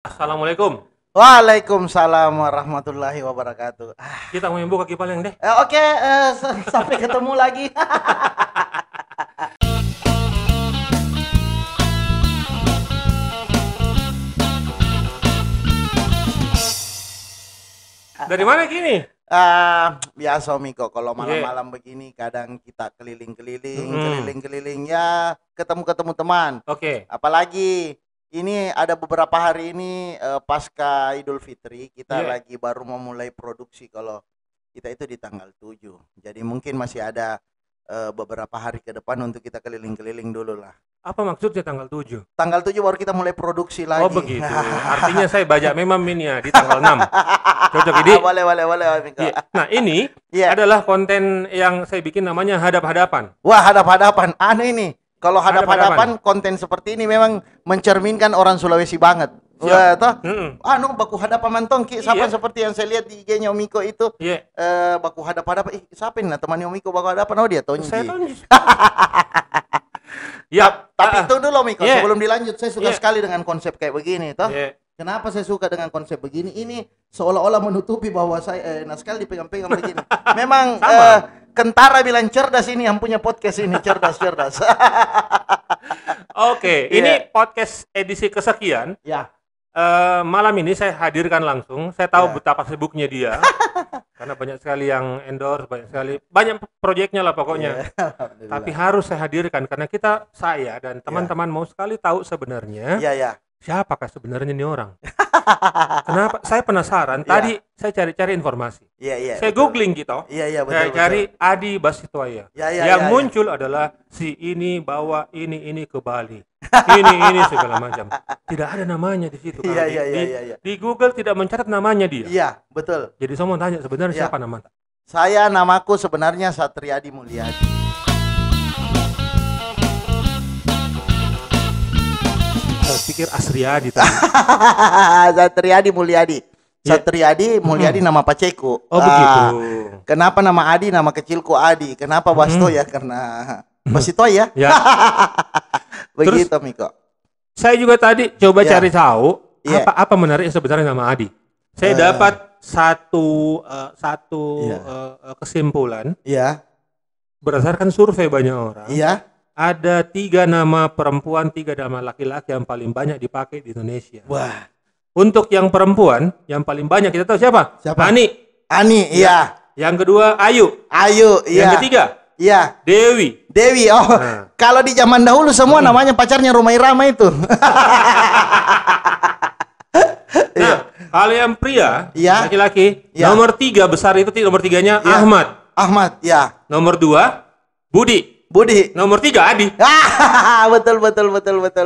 Assalamualaikum. Waalaikumsalam warahmatullahi wabarakatuh. Kita mau buka kipal yang deh. Oke, sampai ketemu lagi. Dari mana gini? Biasa Miko, kalau malam-malam begini kadang kita keliling-keliling, keliling-keliling ya ketemu-ketemu teman. Oke. Apalagi ini ada beberapa hari ini pasca Idul Fitri kita lagi baru memulai produksi. Kalau kita itu di tanggal 7. Jadi mungkin masih ada beberapa hari ke depan untuk kita keliling-keliling dulu lah. Apa maksudnya tanggal 7? Tanggal 7 baru kita mulai produksi lagi. Oh begitu. Artinya saya baca memang ini ya di tanggal 6. Cocok ini. Boleh Miko. Iya. Nah ini adalah konten yang saya bikin namanya hadap-hadapan. Wah, hadap-hadapan. Ini. Kalau hadap-hadapan konten seperti ini memang mencerminkan orang Sulawesi banget. Wah, toh? Baku hadapan mantong ki siapa seperti yang saya lihat di IG-nya Miko itu. Baku hadap-hadapan. Siapa nih temannya Miko baku hadapan? Oh dia Tonji. Saya Tonji. Tapi itu dulu Miko, sebelum dilanjut saya suka sekali dengan konsep kayak begini toh. Kenapa saya suka dengan konsep begini? Ini seolah-olah menutupi bahwa saya sekali dipegang-pegang begini. Memang Kentara bilang cerdas ini yang punya podcast ini, cerdas. Oke, ini podcast edisi kesekian. Malam ini saya hadirkan langsung. Saya tahu betapa sibuknya dia. Karena banyak sekali yang endorse, banyak proyeknya lah pokoknya. Tapi harus saya hadirkan karena saya dan teman-teman mau sekali tahu sebenarnya. Siapakah sebenarnya ini orang? Kenapa? Saya penasaran. Tadi saya cari-cari informasi. Saya googling gitu. Saya cari Adi Basitoaya. Yang muncul adalah si ini bawa ini ke Bali. Ini segala macam. Tidak ada namanya di situ. Di Google tidak mencatat namanya dia. Iya, betul. Jadi saya mau tanya sebenarnya siapa nama? Saya namaku sebenarnya Satriadi Mulyadi. Saya pikir Asriadi tadi. Satriadi Mulyadi. Satriadi Mulyadi nama paceku. Oh begitu. Kenapa nama Adi nama kecilku Adi? Kenapa Bastoya? Karena Basitoya. Begitu Miko. Saya juga tadi coba cari tahu apa menarik sebenarnya nama Adi. Saya dapat satu kesimpulan. Berdasarkan survei banyak orang. Ada 3 nama perempuan, 3 nama laki-laki yang paling banyak dipakai di Indonesia. Wah. Untuk yang perempuan yang paling banyak kita tahu siapa? Ani, iya. Yang kedua Ayu, iya. Yang ketiga Dewi. Oh, kalau di zaman dahulu semua namanya pacarnya Romai Rama itu. Nah, kalau yang pria, laki-laki, nomor 3 besar itu nomor 3-nya Ahmad, Nomor 2 Budi. Nomor 3 Adi. Betul.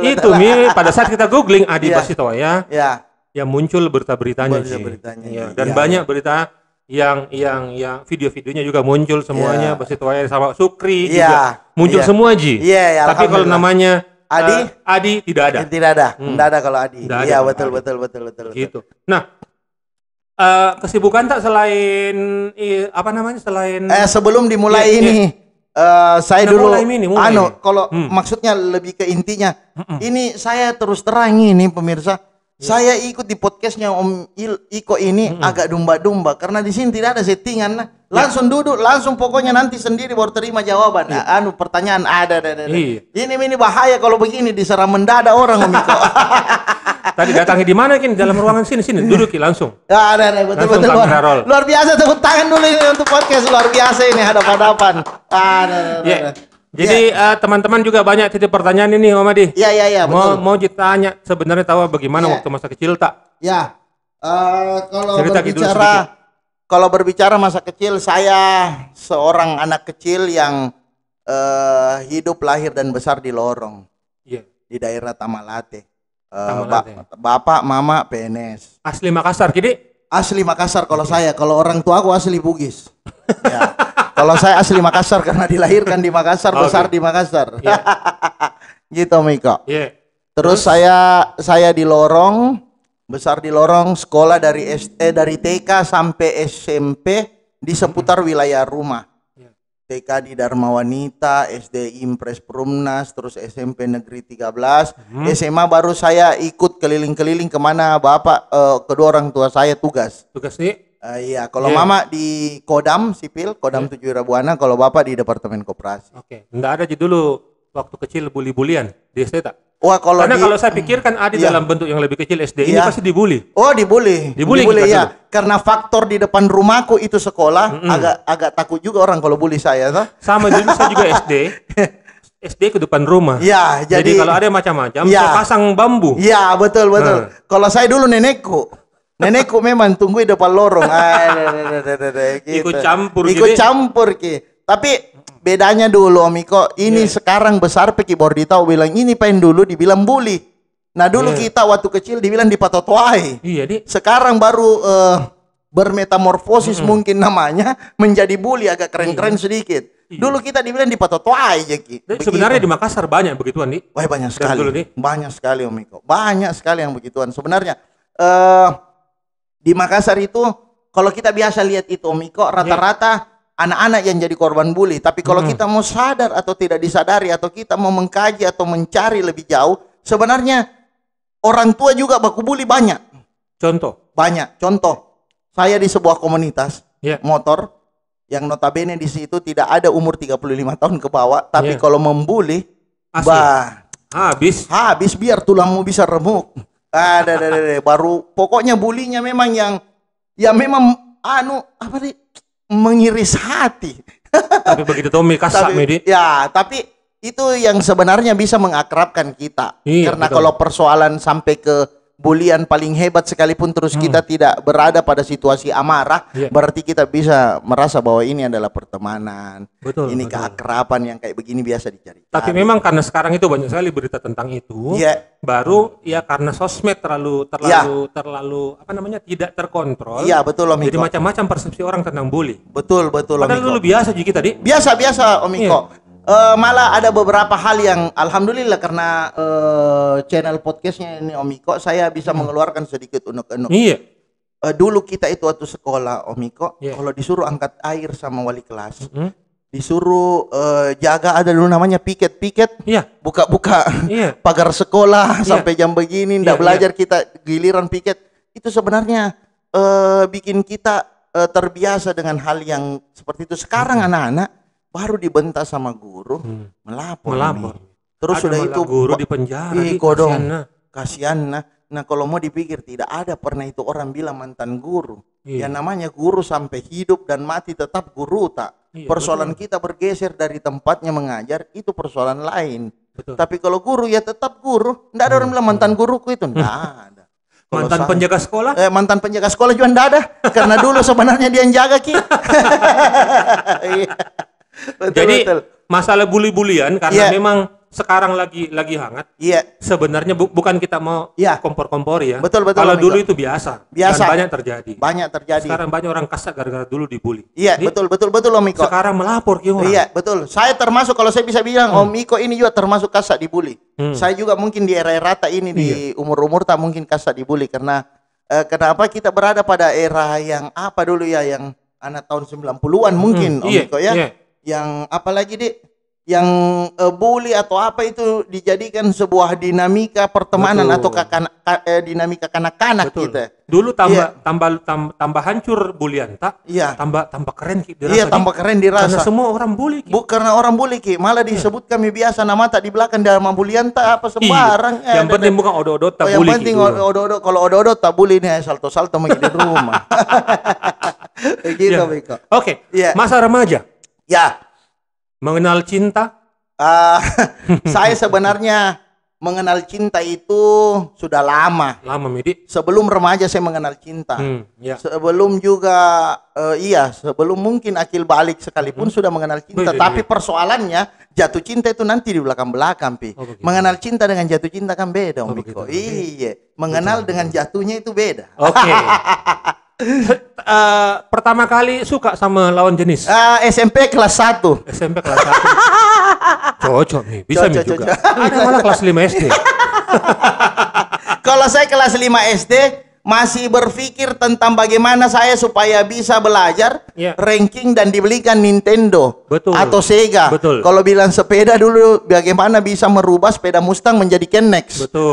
Itu pada saat kita googling Adi Basitoaya, yang muncul berita-beritanya sih. Dan banyak berita yang video-videonya juga muncul semuanya. Basitoaya sama Sukri juga muncul semua Ji. Tapi kalau namanya Adi tidak ada. Tidak ada kalau Adi. Iya, betul. Gitu. Nah, kesibukan tak selain selain sebelum dimulai ini. Saya dulu mulai. Kalau maksudnya lebih ke intinya. Ini saya terus terang ini pemirsa. Saya ikut di podcastnya Om Iko ini agak domba-domba karena di sini tidak ada settingan. Langsung duduk, langsung pokoknya nanti sendiri baru terima jawaban. Pertanyaan ada. Ini bahaya kalau begini diserang mendadak orang Om Iko. Tadi datangnya di mana Kin? Dalam ruangan sini duduk langsung. Ada betul. Luar biasa, tepuk tangan dulu ini untuk podcast luar biasa ini hadap-hadapan. Jadi teman-teman juga banyak titip pertanyaan ini Om Adi. Iya, betul. Mau ditanya sebenarnya tahu bagaimana waktu masa kecil tak? Kalau berbicara masa kecil, saya seorang anak kecil yang hidup lahir dan besar di Lorong. Di daerah Tamalate. Bapak, mama PNS. Asli Makassar, Kidi? Asli Makassar kalau saya. Kalau orang tua aku asli Bugis. Kalau saya asli Makassar karena dilahirkan di Makassar, besar di Makassar. Gitu Miko. Terus saya di Lorong, besar di Lorong, sekolah dari TK sampai SMP di seputar wilayah rumah. TK di Dharma Wanita, SD Impres Perumnas, terus SMP Negeri 13, SMA baru saya ikut keliling-keliling kemana bapak kedua orang tua saya tugas. Tugas nih? Iya, kalau mama di Kodam Sipil, Kodam 7 Irabuana, kalau bapak di Departemen Koperasi. Oke, enggak ada aja dulu waktu kecil bully-bulian di SD tak? Wah, karena kalau saya pikirkan ada dalam bentuk yang lebih kecil SD ini pasti dibully. Oh, dibully ya. Dulu. Karena faktor di depan rumahku itu sekolah, agak takut juga orang kalau bully saya, toh. Sama dulu saya juga SD ke depan rumah. Ya, jadi kalau ada macam-macam, saya pasang bambu. Iya, betul. Kalau saya dulu nenekku memang tunggu di depan lorong. Gitu. Ikut campur ki. Tapi bedanya dulu Om Iko, ini sekarang besar Peki baru tahu bilang ini pengen dulu dibilang bully. Nah dulu kita waktu kecil dibilang dipatotoai. Iya, sekarang baru bermetamorfosis mungkin namanya menjadi bully, agak keren-keren sedikit. Dulu kita dibilang dipatotoai aja ki. Sebenarnya di Makassar banyak begituan nih. Wah, banyak sekali. Banyak sekali Om Iko. Banyak sekali yang begituan. Sebenarnya di Makassar itu kalau kita biasa lihat itu Om Iko rata-rata anak-anak yang jadi korban bully. Tapi kalau kita mau sadar atau tidak disadari, atau kita mau mengkaji atau mencari lebih jauh, sebenarnya orang tua juga baku bully banyak. Contoh? Banyak. Contoh, saya di sebuah komunitas motor yang notabene di situ tidak ada umur 35 tahun ke bawah. Tapi kalau membuli, habis biar tulangmu bisa remuk. Baru pokoknya bulinya memang yang memang mengiris hati. Tapi begitu Tommy kasak Medi. Ya, tapi itu yang sebenarnya bisa mengakrabkan kita. Karena betul. Kalau persoalan sampai ke bulian paling hebat sekalipun terus kita tidak berada pada situasi amarah, berarti kita bisa merasa bahwa ini adalah pertemanan. Betul, ini keakraban yang kayak begini biasa dicari. Tapi memang karena sekarang itu banyak sekali berita tentang itu. Baru karena sosmed terlalu tidak terkontrol. Iya, betul Om Iko. Jadi macam-macam persepsi orang tentang bully. Betul Padahal dulu biasa juga tadi. Biasa Om Iko. Malah ada beberapa hal yang alhamdulillah karena channel podcastnya ini Om Iko, saya bisa mengeluarkan sedikit unek-unek. Dulu kita itu waktu sekolah Om Iko, kalau disuruh angkat air sama wali kelas, disuruh jaga, ada dulu namanya piket, buka-buka pagar sekolah sampai jam begini, ndak belajar kita giliran piket. Itu sebenarnya bikin kita terbiasa dengan hal yang seperti itu. Sekarang anak-anak baru dibentak sama guru, melapor. Terus sudah itu guru di penjara. Kasihan. Nah kalau mau dipikir tidak ada pernah itu orang bilang mantan guru. Yang namanya guru sampai hidup dan mati tetap guru tak. Persoalan kita bergeser dari tempatnya mengajar itu persoalan lain. Tapi kalau guru ya tetap guru. Tidak ada orang bilang mantan guruku itu, tidak ada. Mantan penjaga sekolah? Mantan penjaga sekolah juga tidak ada. Karena dulu sebenarnya dia yang jaga ki. Jadi masalah bully-bulian karena memang sekarang lagi hangat. Sebenarnya bukan kita mau kompor-kompori ya. Betul. Kalau dulu itu biasa. Dan banyak terjadi. Sekarang banyak orang kasak gara-gara dulu dibully. Betul Om Iko. Sekarang melapor ki orang. Betul. Saya termasuk, kalau saya bisa bilang Om Iko ini juga termasuk kasak dibully. Saya juga mungkin di era ini di umur-umur tak mungkin kasak dibully karena kenapa kita berada pada era yang apa dulu ya, yang anak tahun 90-an mungkin Om Iko ya. Yang apalagi yang bully atau apa itu dijadikan sebuah dinamika pertemanan atau dinamika kanak-kanak kita. Dulu tambah hancur bulian tak? Tambah keren dirasa. Tambah keren dirasa. Karena semua orang bully. Karena orang bully ki, malah disebut kami biasa nama tak di belakang dalam bulian tak apa sembarang. Yang penting bukan odo-odo tak bully. Yang penting odo-odo, kalau odo-odo tak bully nih salto-salto di rumah. Begitu Biko. Oke. Masa remaja. Mengenal cinta? Saya sebenarnya mengenal cinta itu sudah lama. Lama, Midi? Sebelum remaja saya mengenal cinta. Sebelum juga, sebelum mungkin akil balik sekalipun sudah mengenal cinta. Tapi persoalannya jatuh cinta itu nanti di belakang-belakang, Pi. Mengenal cinta dengan jatuh cinta kan beda, Om Iko. Mengenal dengan jatuhnya itu beda. Pertama kali suka sama lawan jenis? SMP kelas 1. SMP kelas 1. Cocok nih, bisa nih juga. Ada malah kelas 5 SD. Kalau saya kelas 5 SD, masih berpikir tentang bagaimana saya supaya bisa belajar ranking dan dibelikan Nintendo atau Sega. Kalau bilang sepeda dulu, bagaimana bisa merubah sepeda Mustang menjadi Kennex. Betul.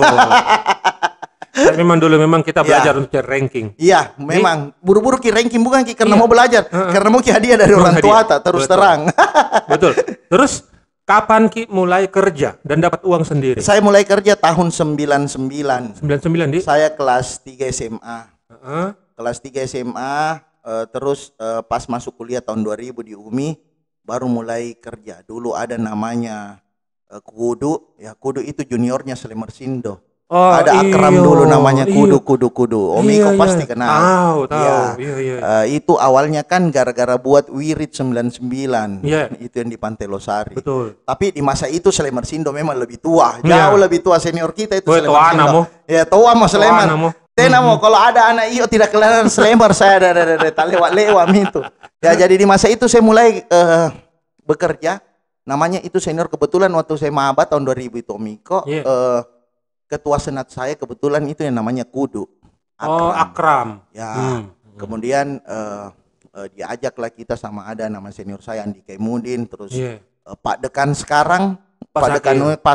Memang dulu kita belajar untuk cari ranking. Iya, memang buru-buru ki ranking bukan ki karena mau belajar, karena mau ki hadiah dari orang tua terus terang. Betul. Terus kapan Ki mulai kerja dan dapat uang sendiri? Saya mulai kerja tahun 99. 99 di? Saya kelas 3 SMA. Kelas 3 SMA, terus pas masuk kuliah tahun 2000 di UMI, baru mulai kerja. Dulu ada namanya Kudu, ya Kudu itu juniornya Slemersindo. Ada Akram dulu namanya Kudu. Om Iko pasti kenal. Tahu. Itu awalnya kan gara-gara buat Wirid 99. Itu yang di Pantai Losari. Betul. Tapi di masa itu Slemersindo memang lebih tua. Jauh lebih tua senior kita itu Slemersindo. Ya, tua mau Slemer. Tenamo kalau ada anak iyo tidak kelihatan Slemer saya ada lewat itu. Ya, jadi di masa itu saya mulai bekerja. Namanya itu senior, kebetulan waktu saya maba tahun 2000 itu Om Iko. Ketua senat saya kebetulan itu yang namanya Kudu. Akram. Ya. Kemudian diajaklah kita sama ada nama senior saya Andi Kaimudin, terus Pak Dekan sekarang, Pak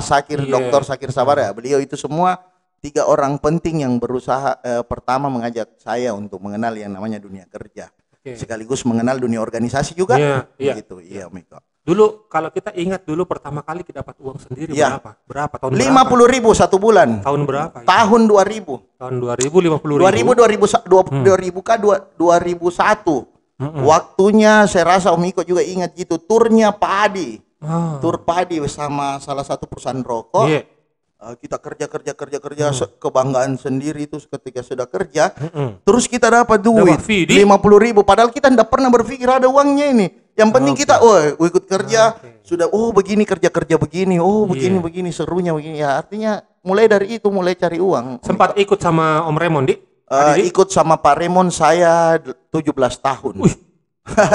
Sakir, Dr. Sakir Sabar ya. Beliau itu semua 3 orang penting yang berusaha pertama mengajak saya untuk mengenal yang namanya dunia kerja. Sekaligus mengenal dunia organisasi juga. Gitu. Iya, Om Iko. Dulu kalau kita ingat dulu pertama kali kita dapat uang sendiri berapa? Berapa tahun? 50.000 satu bulan. Tahun berapa? Tahun 2000. Tahun 2000 50.000. 2000 kah 2001. Waktunya saya rasa Om Iko juga ingat gitu, turnya Padi. Tur Padi sama salah satu perusahaan rokok. Kita kerja kebanggaan sendiri itu ketika sudah kerja. Terus kita dapat duit 50.000, padahal kita tidak pernah berpikir ada uangnya ini. Yang penting kita ikut kerja sudah begini kerja begini, begini serunya begini ya. Artinya mulai dari itu mulai cari uang. Sempat ikut sama Om Raymond ikut sama Pak Raymond saya 17 tahun.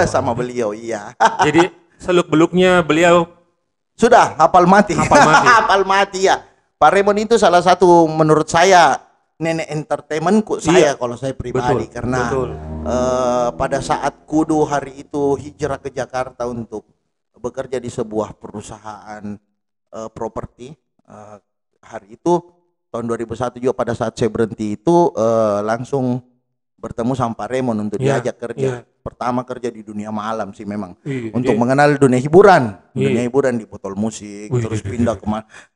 Sama beliau Jadi seluk-beluknya beliau sudah hafal mati. Hafal mati ya. Pak Raymond itu salah satu menurut saya nenek entertainmentku kalau saya pribadi. Karena pada saat Kudu hari itu hijrah ke Jakarta untuk bekerja di sebuah perusahaan properti, hari itu tahun 2001 juga pada saat saya berhenti itu langsung bertemu sama Pak Raymond untuk diajak kerja. Pertama kerja di dunia malam sih memang. Untuk mengenal dunia hiburan. Dunia hiburan di botol musik. Terus pindah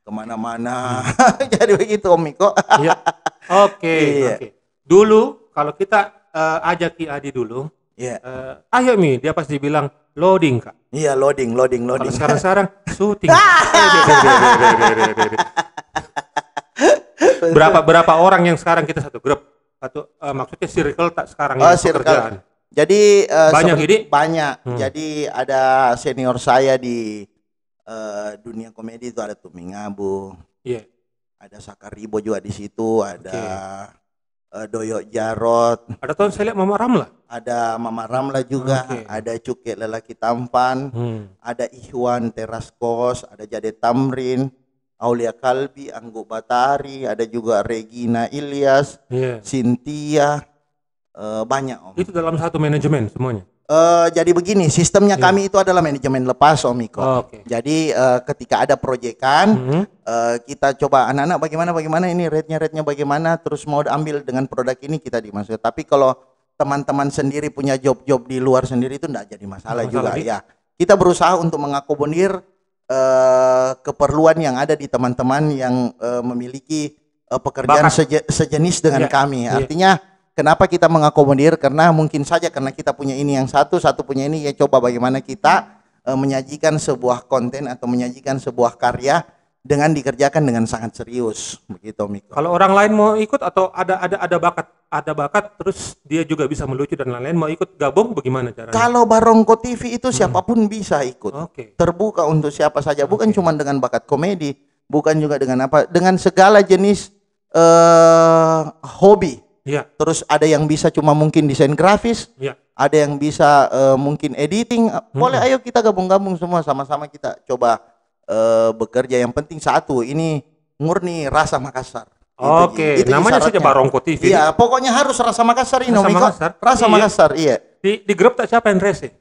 kemana-mana. Jadi begitu Om Iko. Oke. Dulu kalau kita ajak Ki Adi dulu. Ayo Mi, dia pasti bilang loading Kak. Iya loading. Kalau sekarang syuting. Berapa orang yang sekarang kita satu grup? Atau maksudnya circle tak sekarang ini pekerjaan. Jadi banyak ini? Banyak. Jadi ada senior saya di dunia komedi itu ada Tuming Abu. Ada Sakaribo juga di situ, ada Doyok Jarot. Ada tahun saya lihat Mama Ramla. Ada Mama Ramla juga, ada Cuke Lelaki Tampan, ada Ikhwan Teras Kos, ada Jade Tamrin, Aulia Kalbi, Anggo Batari, ada juga Regina Ilyas, Cynthia, banyak Om. Itu dalam satu manajemen semuanya? Jadi begini, sistemnya kami itu adalah manajemen lepas Om Iko. Jadi ketika ada proyekan, kita coba anak-anak bagaimana ini rate-nya bagaimana, terus mau ambil dengan produk ini kita dimasukkan. Tapi kalau teman-teman sendiri punya job-job di luar sendiri itu enggak jadi masalah juga ya. Kita berusaha untuk mengakomodir keperluan yang ada di teman-teman yang memiliki pekerjaan sejenis dengan kami. Artinya kenapa kita mengakomodir? Karena mungkin saja karena kita punya ini yang satu punya ini, ya coba bagaimana kita menyajikan sebuah konten atau menyajikan sebuah karya dengan dikerjakan dengan sangat serius, begitu Miko. Kalau orang lain mau ikut atau ada bakat terus dia juga bisa melucu dan lain-lain mau ikut gabung bagaimana caranya? Kalau Barongko TV itu siapapun bisa ikut. Terbuka untuk siapa saja, bukan cuma dengan bakat komedi, bukan juga dengan dengan segala jenis hobi. Terus ada yang bisa cuma mungkin desain grafis, ada yang bisa mungkin editing. Boleh ayo kita gabung-gabung semua sama-sama kita coba bekerja. Yang penting satu, ini murni rasa Makassar. Oke, namanya saja Barongko TV. Iya, pokoknya harus Rasa Makassar ini, Om Iko. Rasa Makassar, iya. Di grup tak siapa yang rese?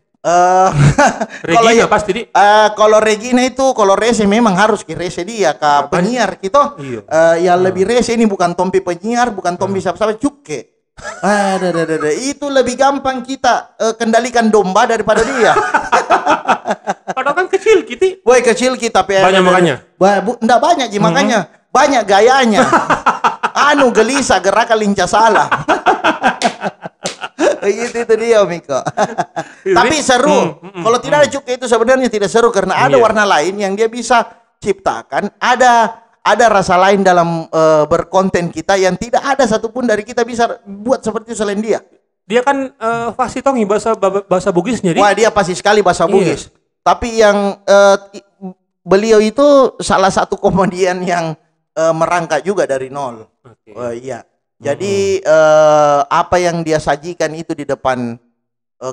Regina pasti di. Kalau Regina itu, kalau rese memang harus rese dia ke penyiar gitu. Yang lebih rese ini bukan Tompi penyiar, bukan Tompi siapa-siapa, Cuke. Itu lebih gampang kita kendalikan domba daripada dia. Padahal kan kecil kita. Woi kecil kita, banyak makanya. Enggak banyak sih makanya. Banyak gayanya. Gelisah gerakan lincah salah. itu dia, Miko. Tapi seru. Kalau tidak ada Cuke itu sebenarnya tidak seru karena ada warna lain yang dia bisa ciptakan. Ada rasa lain dalam berkonten kita yang tidak ada satupun dari kita bisa buat seperti itu selain dia. Dia kan fasih tongi bahasa Bugisnya. Wah, dia pasti sekali bahasa Bugis. Tapi yang beliau itu salah satu komedian yang merangkak juga dari nol. Iya. Jadi apa yang dia sajikan itu di depan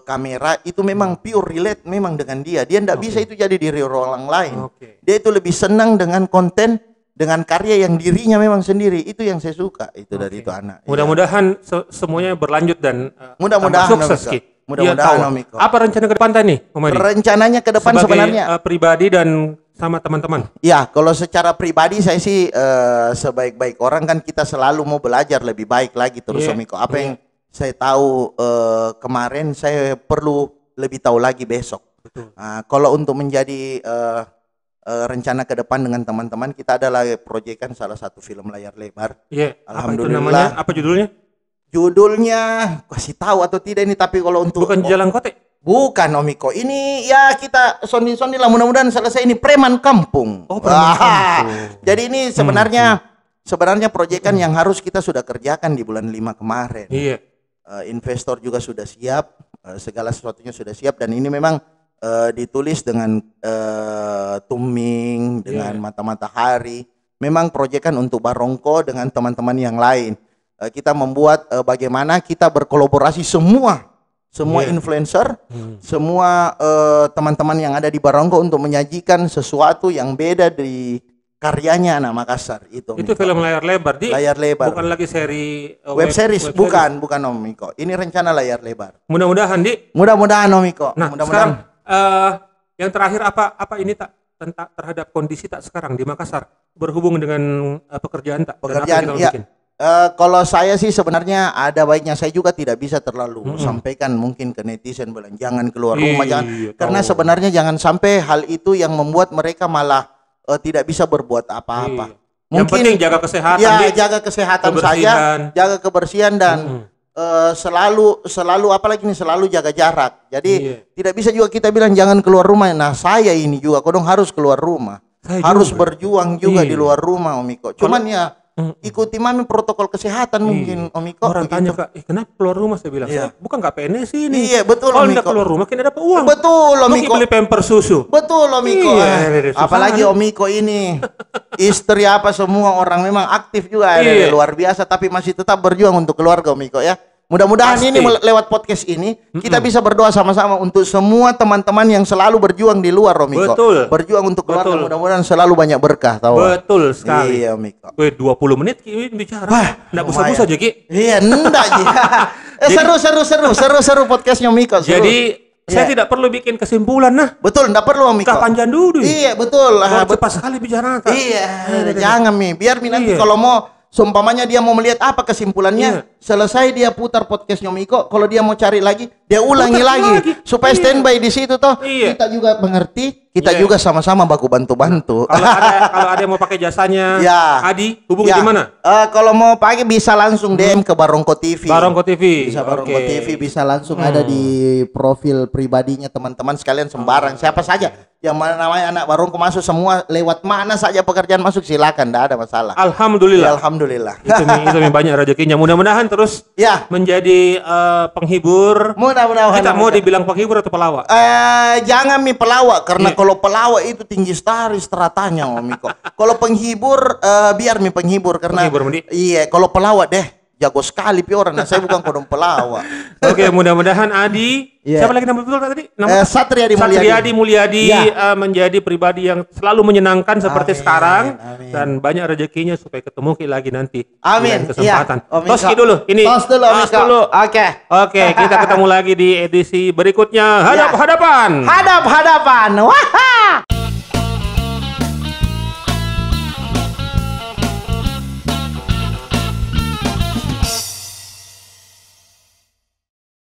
kamera itu memang pure relate memang dengan dia. Dia tidak bisa itu jadi diri orang lain. Dia itu lebih senang dengan konten, dengan karya yang dirinya memang sendiri. Itu yang saya suka itu dari itu anak. Mudah-mudahan semuanya berlanjut dan mudah-mudahan sukses. Mudah-mudahan, Omiko. Apa rencana ke depan nih, Om Adi? Rencananya ke depan sebagai sebenarnya pribadi dan sama teman-teman. Ya, kalau secara pribadi saya sih sebaik-baik orang kan kita selalu mau belajar lebih baik lagi terus, Omiko. Apa yang saya tahu kemarin saya perlu lebih tahu lagi besok. Kalau untuk menjadi rencana ke depan dengan teman-teman, kita adalah proyekan salah satu film layar lebar. Alhamdulillah. Apa namanya? Apa judulnya? Judulnya kasih tahu atau tidak ini, tapi kalau untuk bukan Jalan Kote. Bukan, Omiko. Ini ya kita sondi-sondi lah, mudah-mudahan selesai ini Preman Kampung. Preman Kampung. Jadi ini sebenarnya proyekan yang harus kita sudah kerjakan di bulan 5 kemarin. Investor juga sudah siap, segala sesuatunya sudah siap, dan ini memang ditulis dengan tuming, dengan mata-mata hari. Memang proyekan untuk Barongko dengan teman-teman yang lain. Kita membuat bagaimana kita berkolaborasi semua influencer, semua teman-teman yang ada di Barongko untuk menyajikan sesuatu yang beda di karyanya anak Makassar itu. Itu film layar lebar, layar lebar. Bukan lagi seri web series, bukan Om Iko. Ini rencana layar lebar. Mudah-mudahan, Mudah-mudahan, Om Iko. Nah, sekarang yang terakhir apa ini tak tentang terhadap kondisi tak sekarang di Makassar berhubung dengan pekerjaan tak? Pekerjaan ya. Kalau saya sih sebenarnya ada baiknya, saya juga tidak bisa terlalu sampaikan mungkin ke netizen bilang jangan keluar rumah, karena sebenarnya jangan sampai hal itu yang membuat mereka malah tidak bisa berbuat apa-apa. Mungkin yang penting jaga kesehatan. Ya, jaga kesehatan saja, jaga kebersihan dan selalu apalagi ini selalu jaga jarak. Jadi tidak bisa juga kita bilang jangan keluar rumah. Nah, saya ini juga kodong harus keluar rumah. Harus berjuang juga di luar rumah, Om Iko. Cuman ya ikuti mami protokol kesehatan mungkin, Om Iko. Orang tanya, Kak, kenapa keluar rumah? Saya bilang, bukan nggak PNS ini. Iya, betul, Om Iko. Kalau tidak keluar rumah, kini dapat uang. Betul, Om Iko. beli pamper susu. Betul, Om Iko. Apalagi Om Iko ini istri apa semua orang memang aktif juga, luar biasa. Tapi masih tetap berjuang untuk keluarga, Om Iko ya. Mudah-mudahan ini lewat podcast ini kita bisa berdoa sama-sama untuk semua teman-teman yang selalu berjuang di luar, Om Iko. Berjuang untuk keluarga, mudah-mudahan selalu banyak berkah, tahu. Betul sekali. Iya, Om Iko. 20 menit ini bicara. Enggak busa-busa aja, Ki. Iya, enggak, Ji. Seru podcastnya, Om Iko. Jadi saya tidak perlu bikin kesimpulan, nah. Betul, enggak perlu, Om Iko. Panjang dulu. Iya, betul. Cepat sekali bicara. Iya, jangan, Mi. Biar Mi nanti kalau mau seumpamanya dia mau melihat apa kesimpulannya, selesai dia putar podcastnya Om Iko. Kalau dia mau cari lagi, dia ulangi lagi. Supaya standby di situ toh. Kita juga mengerti, kita juga sama-sama baku bantu-bantu. Kalau ada yang mau pakai jasanya, Adi, hubungi di mana? Kalau mau pakai bisa langsung DM ke Barongko TV. Barongko TV. Bisa Barongko TV, bisa langsung ada di profil pribadinya teman-teman sekalian sembarang. Siapa saja yang mana namanya anak Barongko masuk semua, lewat mana saja pekerjaan masuk silakan, tidak ada masalah. Alhamdulillah. Alhamdulillah. Itu banyak rezekinya. Mudah-mudahan terus menjadi penghibur. Mudah-mudahan. Kita mau dibilang penghibur atau pelawak? Jangan Mi pelawak, karena kalau pelawak itu tinggi stratanya, Om Iko. Kalau penghibur biar Mi penghibur karena penghibur, kalau pelawak deh jago sekali pi orang. Nah, saya bukan kodong pelawak. Oke, mudah-mudahan Adi, siapa lagi nama betul tadi? Satriadi Mulyadi menjadi pribadi yang selalu menyenangkan seperti sekarang dan banyak rezekinya supaya ketemu lagi nanti. Amin. Kesempatan. Toski dulu. Ini tos dulu. Oke, kita ketemu lagi di edisi berikutnya. Hadap-hadapan. Hadap-hadapan. Wah.